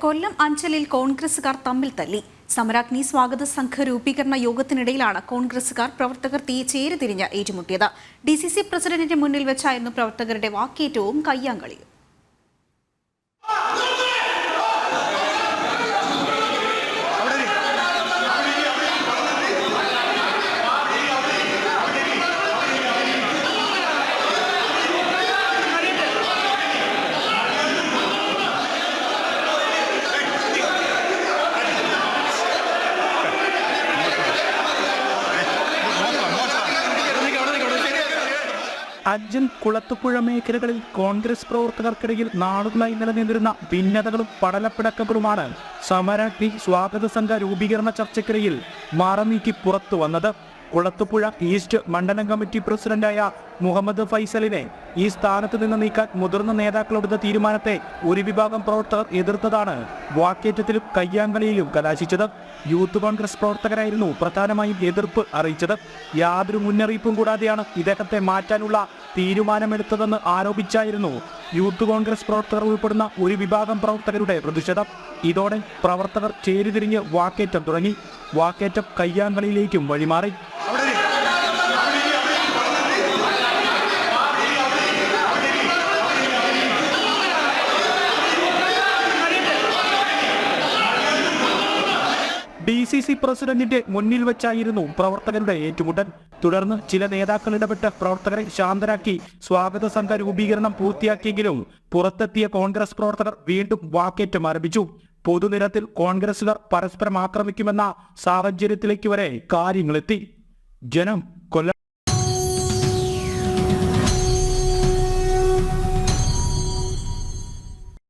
കൊല്ലം അഞ്ചലിൽ കോൺഗ്രസുകാർ തമ്മിൽ തല്ലി. സമരാഗ്നി സ്വാഗത സംഘ രൂപീകരണ യോഗത്തിനിടയിലാണ് കോൺഗ്രസുകാർ പ്രവർത്തകർ ചേരിതിരിഞ്ഞ് ഏറ്റുമുട്ടിയത്. DCC പ്രസിഡന്റിന്റെ മുന്നിൽ വെച്ചായിരുന്നു പ്രവർത്തകരുടെ വാക്കേറ്റവും കയ്യാങ്കളിയും. അഞ്ചൽ കുളത്തുപുഴ മേഖലകളിൽ കോൺഗ്രസ് പ്രവർത്തകർക്കിടയിൽ നാളുകളായി നിലനിന്നിരുന്ന ഭിന്നതകളും പടലപ്പിടക്കങ്ങളുമാണ് സമരാഗ്നി സ്വാഗത സംഘ രൂപീകരണ ചർച്ചയ്ക്കിടയിൽ മറനീക്കി പുറത്തു വന്നത്. കുളത്തുപുഴ ഈസ്റ്റ് മണ്ഡലം കമ്മിറ്റി പ്രസിഡന്റായ മുഹമ്മദ് ഫൈസലിനെ ഈ സ്ഥാനത്ത് നിന്ന് നീക്കാൻ മുതിർന്ന നേതാക്കളെടുത്ത തീരുമാനത്തെ ഒരു വിഭാഗം പ്രവർത്തകർ എതിർത്തതാണ് വാക്കേറ്റത്തിലും കയ്യാങ്കളിയിലും കലാശിച്ചത്. യൂത്ത് കോൺഗ്രസ് പ്രവർത്തകരായിരുന്നു പ്രധാനമായും എതിർപ്പ് അറിയിച്ചത്. യാതൊരു മുന്നറിയിപ്പും കൂടാതെയാണ് ഇദ്ദേഹത്തെ മാറ്റാനുള്ള തീരുമാനമെടുത്തതെന്ന് ആരോപിച്ചായിരുന്നു യൂത്ത് കോൺഗ്രസ് പ്രവർത്തകർ ഉൾപ്പെടുന്ന ഒരു വിഭാഗം പ്രവർത്തകരുടെ പ്രതിഷേധം. ഇതോടെ പ്രവർത്തകർ ചേരിതിരിഞ്ഞ് വാക്കേറ്റം തുടങ്ങി. വാക്കേറ്റം കയ്യാങ്കളിയിലേക്കും വഴിമാറി. DCC പ്രസിഡന്റിന്റെ മുന്നിൽ വെച്ചായിരുന്നു പ്രവർത്തകരുടെ ഏറ്റുമുട്ടൽ. തുടർന്ന് ചില നേതാക്കൾ ഇടപെട്ട് പ്രവർത്തകരെ ശാന്തരാക്കി സ്വാഗത സംഘ രൂപീകരണം പൂർത്തിയാക്കിയെങ്കിലും പുറത്തെത്തിയ കോൺഗ്രസ് പ്രവർത്തകർ വീണ്ടും വാക്കേറ്റം ആരംഭിച്ചു. പൊതുനിരത്തിൽ കോൺഗ്രസുകാർ പരസ്പരം ആക്രമിക്കുമെന്ന സാഹചര്യത്തിലേക്ക് വരെ കാര്യങ്ങളെത്തി. ജനം